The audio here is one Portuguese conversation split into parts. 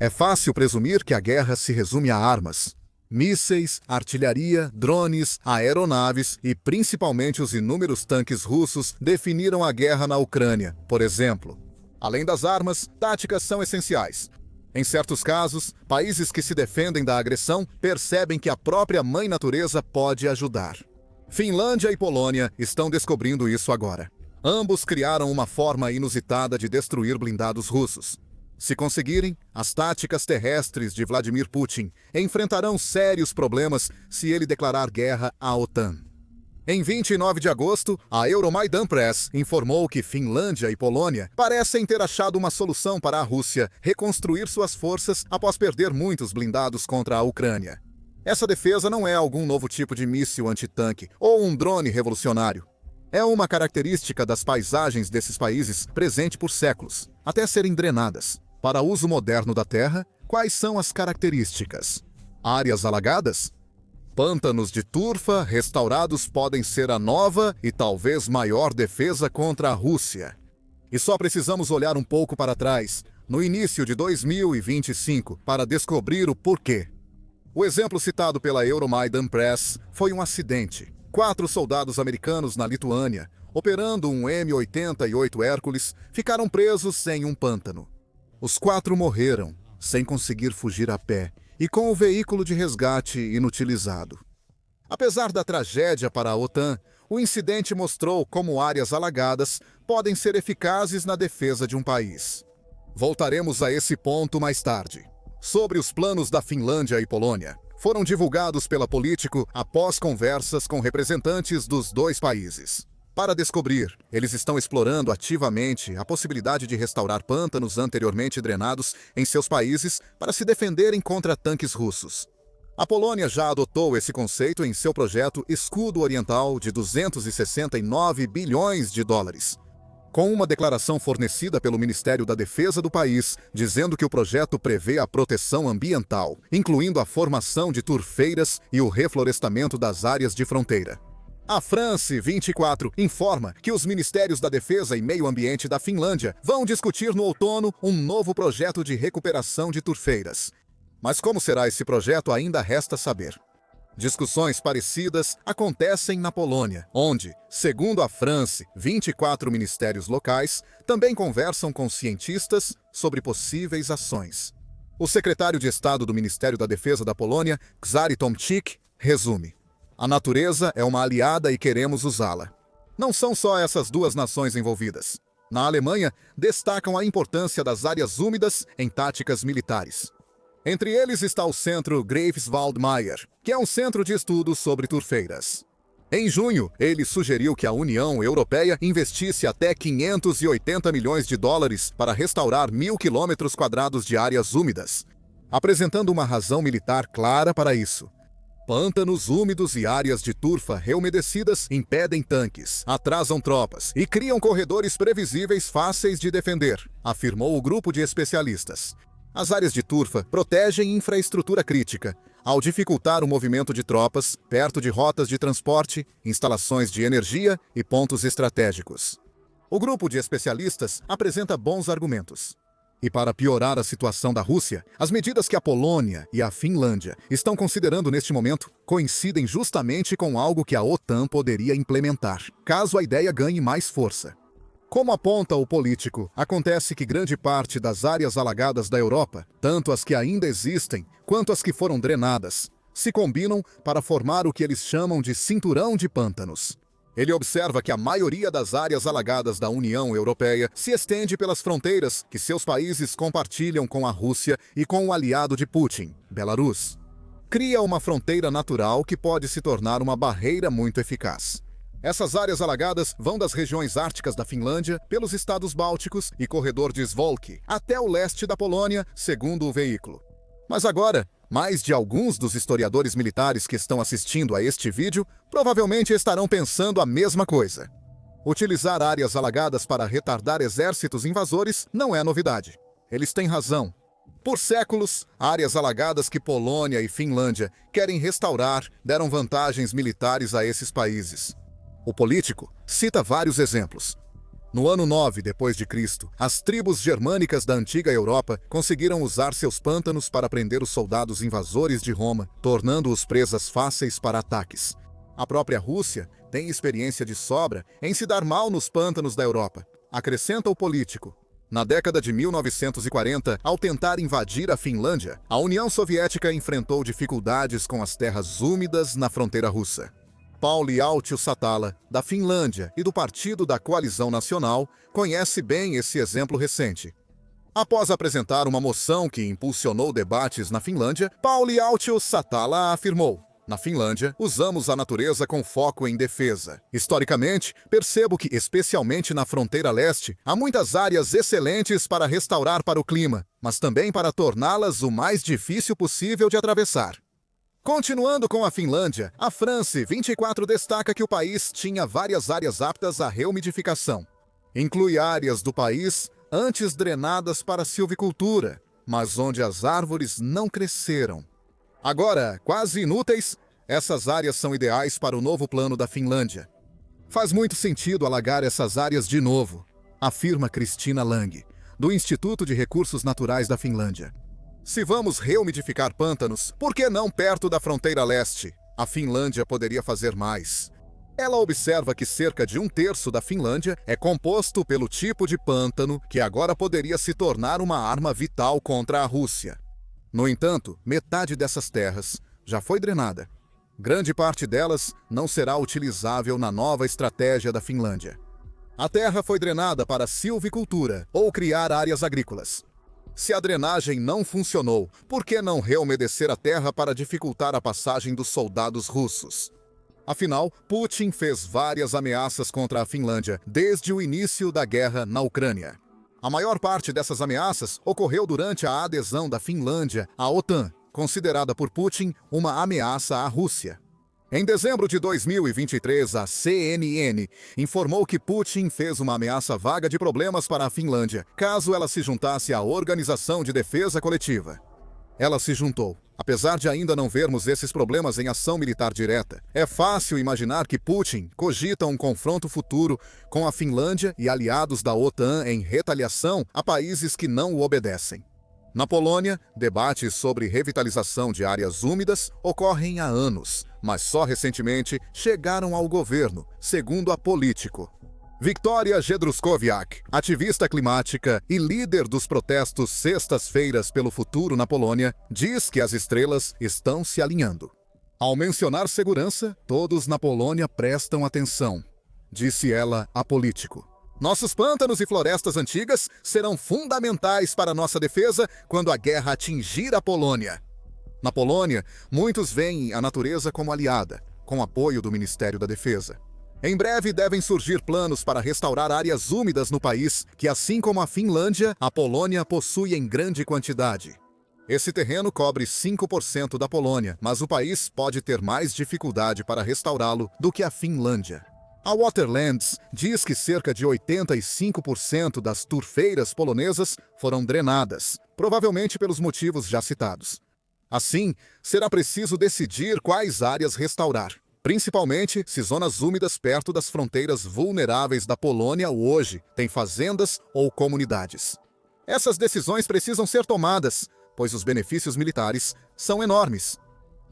É fácil presumir que a guerra se resume a armas. Mísseis, artilharia, drones, aeronaves e principalmente os inúmeros tanques russos definiram a guerra na Ucrânia, por exemplo. Além das armas, táticas são essenciais. Em certos casos, países que se defendem da agressão percebem que a própria mãe natureza pode ajudar. Finlândia e Polônia estão descobrindo isso agora. Ambos criaram uma forma inusitada de destruir blindados russos. Se conseguirem, as táticas terrestres de Vladimir Putin enfrentarão sérios problemas se ele declarar guerra à OTAN. Em 29 de agosto, a Euromaidan Press informou que Finlândia e Polônia parecem ter achado uma solução para a Rússia reconstruir suas forças após perder muitos blindados contra a Ucrânia. Essa defesa não é algum novo tipo de míssil antitanque ou um drone revolucionário. É uma característica das paisagens desses países presente por séculos, até serem drenadas. Para uso moderno da terra, quais são as características? Áreas alagadas? Pântanos de turfa restaurados podem ser a nova e talvez maior defesa contra a Rússia. E só precisamos olhar um pouco para trás, no início de 2025, para descobrir o porquê. O exemplo citado pela Euromaidan Press foi um acidente. 4 soldados americanos na Lituânia, operando um M88 Hércules, ficaram presos em um pântano. Os 4 morreram, sem conseguir fugir a pé, e com o veículo de resgate inutilizado. Apesar da tragédia para a OTAN, o incidente mostrou como áreas alagadas podem ser eficazes na defesa de um país. Voltaremos a esse ponto mais tarde. Sobre os planos da Finlândia e Polônia, foram divulgados pela Político após conversas com representantes dos 2 países. Para descobrir, eles estão explorando ativamente a possibilidade de restaurar pântanos anteriormente drenados em seus países para se defenderem contra tanques russos. A Polônia já adotou esse conceito em seu projeto Escudo Oriental de 269 bilhões de dólares. Com uma declaração fornecida pelo Ministério da Defesa do país, dizendo que o projeto prevê a proteção ambiental, incluindo a formação de turfeiras e o reflorestamento das áreas de fronteira. A France 24 informa que os Ministérios da Defesa e Meio Ambiente da Finlândia vão discutir no outono um novo projeto de recuperação de turfeiras. Mas como será esse projeto ainda resta saber. Discussões parecidas acontecem na Polônia, onde, segundo a France 24 ministérios locais, também conversam com cientistas sobre possíveis ações. O secretário de Estado do Ministério da Defesa da Polônia, Cezary Tomczyk, resume: a natureza é uma aliada e queremos usá-la. Não são só essas 2 nações envolvidas. Na Alemanha, destacam a importância das áreas úmidas em táticas militares. Entre eles está o Centro Greifswald Mayer, que é um centro de estudos sobre turfeiras. Em junho, ele sugeriu que a União Europeia investisse até 580 milhões de dólares para restaurar 1.000 quilômetros quadrados de áreas úmidas, apresentando uma razão militar clara para isso. Pântanos úmidos e áreas de turfa reumedecidas impedem tanques, atrasam tropas e criam corredores previsíveis fáceis de defender, afirmou o grupo de especialistas. As áreas de turfa protegem infraestrutura crítica, ao dificultar o movimento de tropas perto de rotas de transporte, instalações de energia e pontos estratégicos. O grupo de especialistas apresenta bons argumentos. E para piorar a situação da Rússia, as medidas que a Polônia e a Finlândia estão considerando neste momento coincidem justamente com algo que a OTAN poderia implementar, caso a ideia ganhe mais força. Como aponta o Político, acontece que grande parte das áreas alagadas da Europa, tanto as que ainda existem quanto as que foram drenadas, se combinam para formar o que eles chamam de cinturão de pântanos. Ele observa que a maioria das áreas alagadas da União Europeia se estende pelas fronteiras que seus países compartilham com a Rússia e com o aliado de Putin, Belarus. Cria uma fronteira natural que pode se tornar uma barreira muito eficaz. Essas áreas alagadas vão das regiões árticas da Finlândia, pelos estados bálticos e corredor de Svolky, até o leste da Polônia, segundo o veículo. Mas agora, mais de alguns dos historiadores militares que estão assistindo a este vídeo provavelmente estarão pensando a mesma coisa. Utilizar áreas alagadas para retardar exércitos invasores não é novidade. Eles têm razão. Por séculos, áreas alagadas que Polônia e Finlândia querem restaurar deram vantagens militares a esses países. O Político cita vários exemplos. No ano 9 depois de Cristo, as tribos germânicas da antiga Europa conseguiram usar seus pântanos para prender os soldados invasores de Roma, tornando-os presas fáceis para ataques. A própria Rússia tem experiência de sobra em se dar mal nos pântanos da Europa. Acrescenta o político. Na década de 1940, ao tentar invadir a Finlândia, a União Soviética enfrentou dificuldades com as terras úmidas na fronteira russa. Pauli Autio-Satala, da Finlândia e do Partido da Coalizão Nacional, conhece bem esse exemplo recente. Após apresentar uma moção que impulsionou debates na Finlândia, Pauli Autio-Satala afirmou: "Na Finlândia, usamos a natureza com foco em defesa. Historicamente, percebo que, especialmente na fronteira leste, há muitas áreas excelentes para restaurar para o clima, mas também para torná-las o mais difícil possível de atravessar." Continuando com a Finlândia, a France 24 destaca que o país tinha várias áreas aptas à reumidificação. Inclui áreas do país antes drenadas para silvicultura, mas onde as árvores não cresceram. Agora, quase inúteis, essas áreas são ideais para o novo plano da Finlândia. Faz muito sentido alagar essas áreas de novo, afirma Cristina Lang, do Instituto de Recursos Naturais da Finlândia. Se vamos reumidificar pântanos, por que não perto da fronteira leste? A Finlândia poderia fazer mais. Ela observa que cerca de 1/3 da Finlândia é composto pelo tipo de pântano que agora poderia se tornar uma arma vital contra a Rússia. No entanto, metade dessas terras já foi drenada. Grande parte delas não será utilizável na nova estratégia da Finlândia. A terra foi drenada para silvicultura ou criar áreas agrícolas. Se a drenagem não funcionou, por que não reumedecer a terra para dificultar a passagem dos soldados russos? Afinal, Putin fez várias ameaças contra a Finlândia desde o início da guerra na Ucrânia. A maior parte dessas ameaças ocorreu durante a adesão da Finlândia à OTAN, considerada por Putin uma ameaça à Rússia. Em dezembro de 2023, a CNN informou que Putin fez uma ameaça vaga de problemas para a Finlândia, caso ela se juntasse à Organização de Defesa Coletiva. Ela se juntou. Apesar de ainda não vermos esses problemas em ação militar direta, é fácil imaginar que Putin cogita um confronto futuro com a Finlândia e aliados da OTAN em retaliação a países que não o obedecem. Na Polônia, debates sobre revitalização de áreas úmidas ocorrem há anos, mas só recentemente chegaram ao governo, segundo a Político. Wiktoria Jedruskowiak, ativista climática e líder dos protestos Sextas-feiras pelo Futuro na Polônia, diz que as estrelas estão se alinhando. Ao mencionar segurança, todos na Polônia prestam atenção, disse ela a Político. Nossos pântanos e florestas antigas serão fundamentais para nossa defesa quando a guerra atingir a Polônia. Na Polônia, muitos veem a natureza como aliada, com apoio do Ministério da Defesa. Em breve devem surgir planos para restaurar áreas úmidas no país, que assim como a Finlândia, a Polônia possui em grande quantidade. Esse terreno cobre 5% da Polônia, mas o país pode ter mais dificuldade para restaurá-lo do que a Finlândia. A Waterlands diz que cerca de 85% das turfeiras polonesas foram drenadas, provavelmente pelos motivos já citados. Assim, será preciso decidir quais áreas restaurar, principalmente se zonas úmidas perto das fronteiras vulneráveis da Polônia hoje têm fazendas ou comunidades. Essas decisões precisam ser tomadas, pois os benefícios militares são enormes.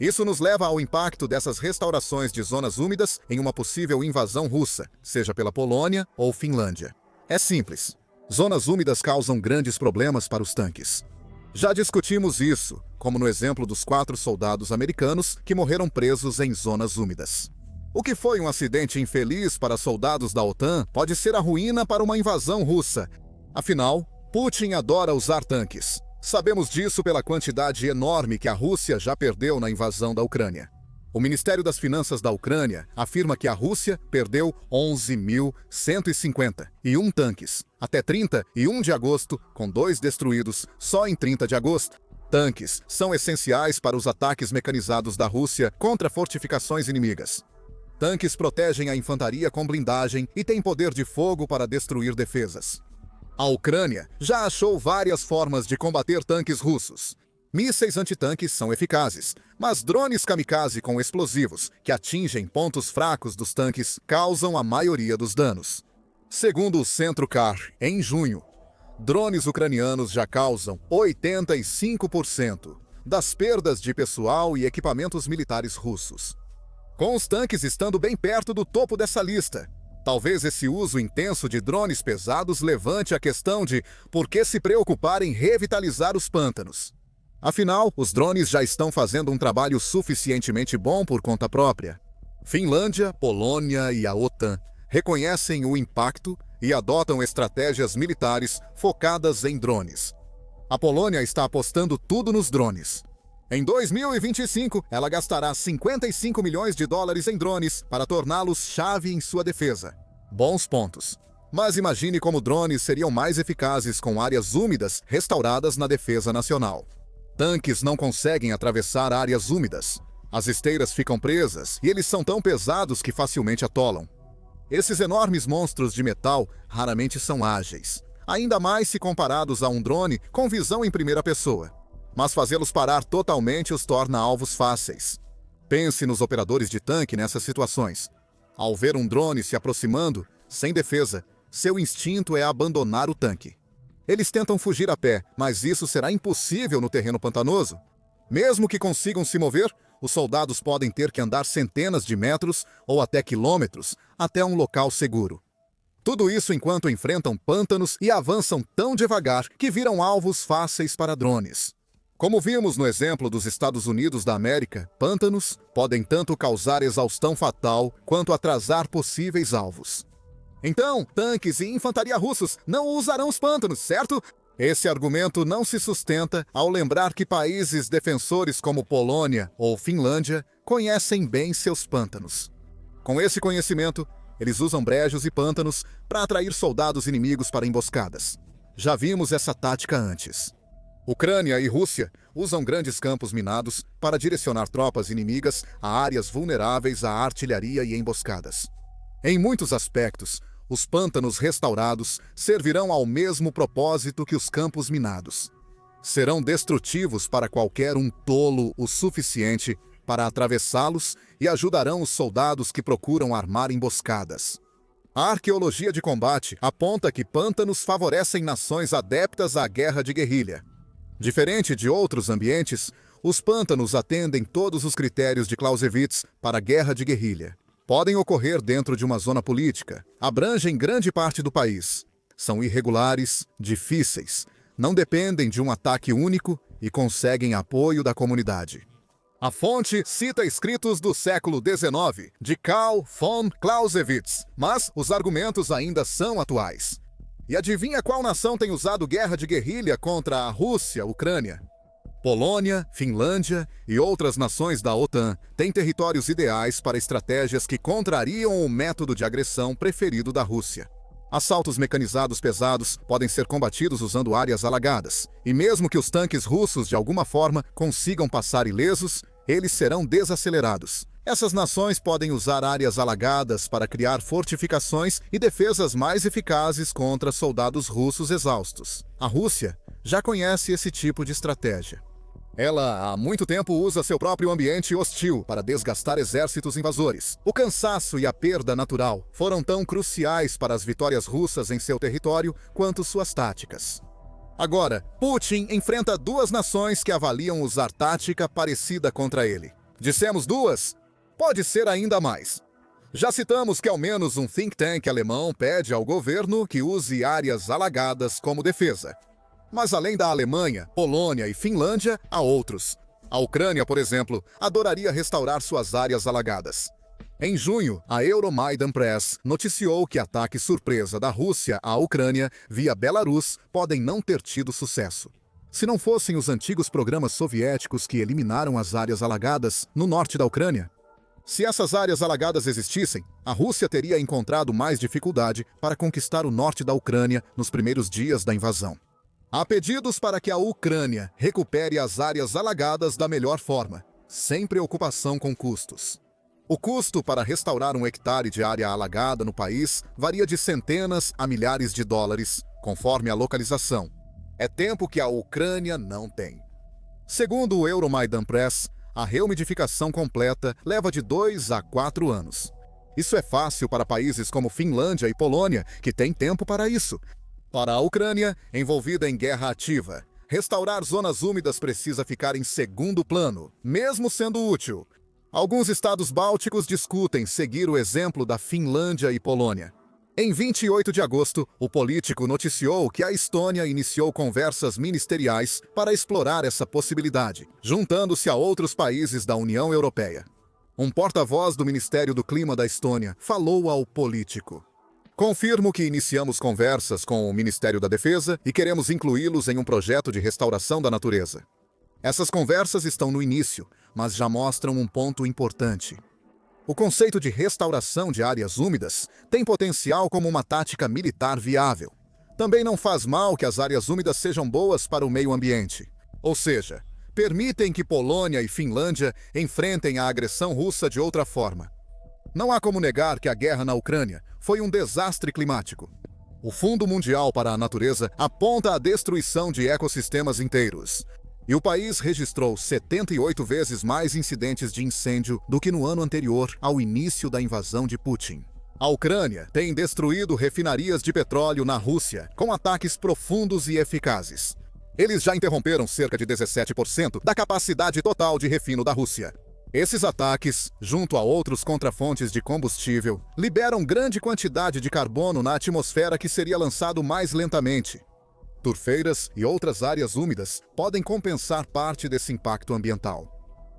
Isso nos leva ao impacto dessas restaurações de zonas úmidas em uma possível invasão russa, seja pela Polônia ou Finlândia. É simples. Zonas úmidas causam grandes problemas para os tanques. Já discutimos isso, como no exemplo dos 4 soldados americanos que morreram presos em zonas úmidas. O que foi um acidente infeliz para soldados da OTAN pode ser a ruína para uma invasão russa. Afinal, Putin adora usar tanques. Sabemos disso pela quantidade enorme que a Rússia já perdeu na invasão da Ucrânia. O Ministério das Finanças da Ucrânia afirma que a Rússia perdeu 11.151 tanques, até 31 de agosto, com 2 destruídos só em 30 de agosto. Tanques são essenciais para os ataques mecanizados da Rússia contra fortificações inimigas. Tanques protegem a infantaria com blindagem e têm poder de fogo para destruir defesas. A Ucrânia já achou várias formas de combater tanques russos. Mísseis antitanques são eficazes, mas drones kamikaze com explosivos, que atingem pontos fracos dos tanques, causam a maioria dos danos. Segundo o Centro-Car, em junho, drones ucranianos já causam 85% das perdas de pessoal e equipamentos militares russos. Com os tanques estando bem perto do topo dessa lista, talvez esse uso intenso de drones pesados levante a questão de por que se preocupar em revitalizar os pântanos. Afinal, os drones já estão fazendo um trabalho suficientemente bom por conta própria. Finlândia, Polônia e a OTAN reconhecem o impacto e adotam estratégias militares focadas em drones. A Polônia está apostando tudo nos drones. Em 2025, ela gastará 55 milhões de dólares em drones para torná-los chave em sua defesa. Bons pontos. Mas imagine como drones seriam mais eficazes com áreas úmidas restauradas na defesa nacional. Tanques não conseguem atravessar áreas úmidas. As esteiras ficam presas e eles são tão pesados que facilmente atolam. Esses enormes monstros de metal raramente são ágeis, ainda mais se comparados a um drone com visão em primeira pessoa. Mas fazê-los parar totalmente os torna alvos fáceis. Pense nos operadores de tanque nessas situações. Ao ver um drone se aproximando, sem defesa, seu instinto é abandonar o tanque. Eles tentam fugir a pé, mas isso será impossível no terreno pantanoso. Mesmo que consigam se mover, os soldados podem ter que andar centenas de metros ou até quilômetros até um local seguro. Tudo isso enquanto enfrentam pântanos e avançam tão devagar que viram alvos fáceis para drones. Como vimos no exemplo dos Estados Unidos da América, pântanos podem tanto causar exaustão fatal quanto atrasar possíveis alvos. Então, tanques e infantaria russos não usarão os pântanos, certo? Esse argumento não se sustenta ao lembrar que países defensores como Polônia ou Finlândia conhecem bem seus pântanos. Com esse conhecimento, eles usam brejos e pântanos para atrair soldados inimigos para emboscadas. Já vimos essa tática antes. Ucrânia e Rússia usam grandes campos minados para direcionar tropas inimigas a áreas vulneráveis à artilharia e emboscadas. Em muitos aspectos, os pântanos restaurados servirão ao mesmo propósito que os campos minados. Serão destrutivos para qualquer um tolo o suficiente para atravessá-los e ajudarão os soldados que procuram armar emboscadas. A arqueologia de combate aponta que pântanos favorecem nações adeptas à guerra de guerrilha. Diferente de outros ambientes, os pântanos atendem todos os critérios de Clausewitz para a guerra de guerrilha. Podem ocorrer dentro de uma zona política, abrangem grande parte do país. São irregulares, difíceis, não dependem de um ataque único e conseguem apoio da comunidade. A fonte cita escritos do século XIX, de Karl von Clausewitz, mas os argumentos ainda são atuais. E adivinha qual nação tem usado guerra de guerrilha contra a Rússia, Ucrânia? Polônia, Finlândia e outras nações da OTAN têm territórios ideais para estratégias que contrariam o método de agressão preferido da Rússia. Assaltos mecanizados pesados podem ser combatidos usando áreas alagadas, e mesmo que os tanques russos de alguma forma consigam passar ilesos, eles serão desacelerados. Essas nações podem usar áreas alagadas para criar fortificações e defesas mais eficazes contra soldados russos exaustos. A Rússia já conhece esse tipo de estratégia. Ela há muito tempo usa seu próprio ambiente hostil para desgastar exércitos invasores. O cansaço e a perda natural foram tão cruciais para as vitórias russas em seu território quanto suas táticas. Agora, Putin enfrenta duas nações que avaliam usar tática parecida contra ele. Dissemos duas? Pode ser ainda mais. Já citamos que ao menos um think tank alemão pede ao governo que use áreas alagadas como defesa. Mas além da Alemanha, Polônia e Finlândia, há outros. A Ucrânia, por exemplo, adoraria restaurar suas áreas alagadas. Em junho, a Euromaidan Press noticiou que ataques surpresa da Rússia à Ucrânia via Belarus podem não ter tido sucesso. Se não fossem os antigos programas soviéticos que eliminaram as áreas alagadas no norte da Ucrânia. Se essas áreas alagadas existissem, a Rússia teria encontrado mais dificuldade para conquistar o norte da Ucrânia nos primeiros dias da invasão. Há pedidos para que a Ucrânia recupere as áreas alagadas da melhor forma, sem preocupação com custos. O custo para restaurar um hectare de área alagada no país varia de centenas a milhares de dólares, conforme a localização. É tempo que a Ucrânia não tem. Segundo o Euromaidan Press, a reumidificação completa leva de 2 a 4 anos. Isso é fácil para países como Finlândia e Polônia, que têm tempo para isso. Para a Ucrânia, envolvida em guerra ativa, restaurar zonas úmidas precisa ficar em segundo plano, mesmo sendo útil. Alguns estados bálticos discutem seguir o exemplo da Finlândia e Polônia. Em 28 de agosto, o político noticiou que a Estônia iniciou conversas ministeriais para explorar essa possibilidade, juntando-se a outros países da União Europeia. Um porta-voz do Ministério do Clima da Estônia falou ao político: "Confirmo que iniciamos conversas com o Ministério da Defesa e queremos incluí-los em um projeto de restauração da natureza. Essas conversas estão no início, mas já mostram um ponto importante. O conceito de restauração de áreas úmidas tem potencial como uma tática militar viável. Também não faz mal que as áreas úmidas sejam boas para o meio ambiente. Ou seja, permitem que Polônia e Finlândia enfrentem a agressão russa de outra forma. Não há como negar que a guerra na Ucrânia foi um desastre climático. O Fundo Mundial para a Natureza aponta a destruição de ecossistemas inteiros. E o país registrou 78 vezes mais incidentes de incêndio do que no ano anterior ao início da invasão de Putin. A Ucrânia tem destruído refinarias de petróleo na Rússia, com ataques profundos e eficazes. Eles já interromperam cerca de 17% da capacidade total de refino da Rússia. Esses ataques, junto a outros contrafontes de combustível, liberam grande quantidade de carbono na atmosfera que seria lançado mais lentamente. Turfeiras e outras áreas úmidas podem compensar parte desse impacto ambiental.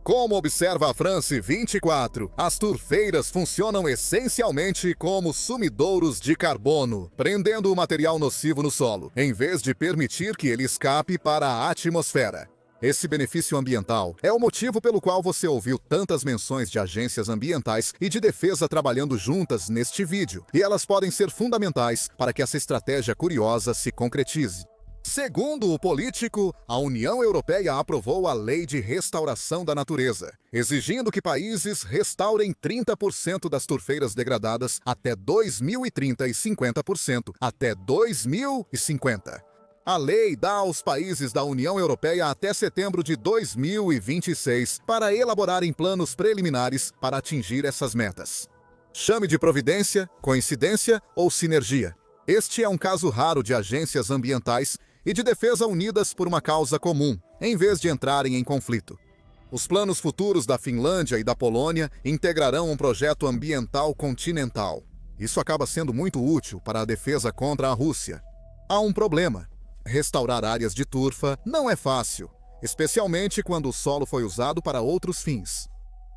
Como observa a France 24, as turfeiras funcionam essencialmente como sumidouros de carbono, prendendo o material nocivo no solo, em vez de permitir que ele escape para a atmosfera. Esse benefício ambiental é o motivo pelo qual você ouviu tantas menções de agências ambientais e de defesa trabalhando juntas neste vídeo, e elas podem ser fundamentais para que essa estratégia curiosa se concretize. Segundo o político, a União Europeia aprovou a Lei de Restauração da Natureza, exigindo que países restaurem 30% das turfeiras degradadas até 2030 e 50% até 2050. A lei dá aos países da União Europeia até setembro de 2026 para elaborarem planos preliminares para atingir essas metas. Chame de providência, coincidência ou sinergia. Este é um caso raro de agências ambientais e de defesa unidas por uma causa comum, em vez de entrarem em conflito. Os planos futuros da Finlândia e da Polônia integrarão um projeto ambiental continental. Isso acaba sendo muito útil para a defesa contra a Rússia. Há um problema. Restaurar áreas de turfa não é fácil, especialmente quando o solo foi usado para outros fins.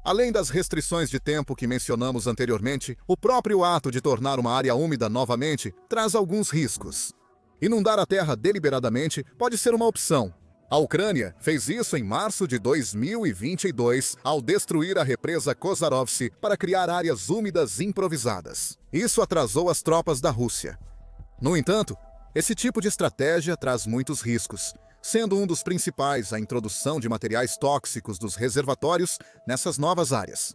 Além das restrições de tempo que mencionamos anteriormente, o próprio ato de tornar uma área úmida novamente traz alguns riscos. Inundar a terra deliberadamente pode ser uma opção. A Ucrânia fez isso em março de 2022 ao destruir a represa Kozarovce para criar áreas úmidas improvisadas. Isso atrasou as tropas da Rússia. No entanto, esse tipo de estratégia traz muitos riscos, sendo um dos principais a introdução de materiais tóxicos dos reservatórios nessas novas áreas.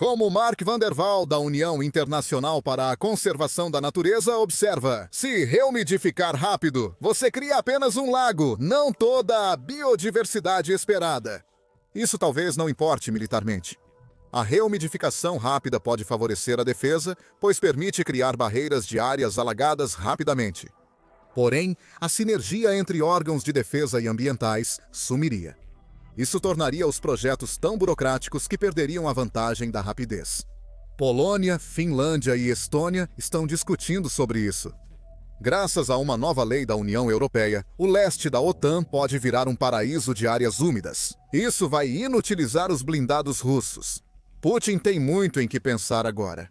Como Mark van der Waal, da União Internacional para a Conservação da Natureza, observa: se reumidificar rápido, você cria apenas um lago, não toda a biodiversidade esperada. Isso talvez não importe militarmente. A reumidificação rápida pode favorecer a defesa, pois permite criar barreiras de áreas alagadas rapidamente. Porém, a sinergia entre órgãos de defesa e ambientais sumiria. Isso tornaria os projetos tão burocráticos que perderiam a vantagem da rapidez. Polônia, Finlândia e Estônia estão discutindo sobre isso. Graças a uma nova lei da União Europeia, o leste da OTAN pode virar um paraíso de áreas úmidas. Isso vai inutilizar os blindados russos. Putin tem muito em que pensar agora.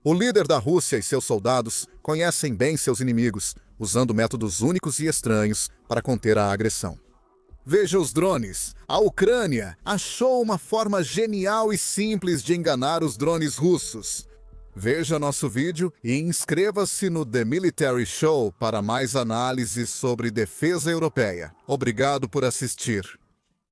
O líder da Rússia e seus soldados conhecem bem seus inimigos, usando métodos únicos e estranhos para conter a agressão. Veja os drones. A Ucrânia achou uma forma genial e simples de enganar os drones russos. Veja nosso vídeo e inscreva-se no The Military Show para mais análises sobre defesa europeia. Obrigado por assistir.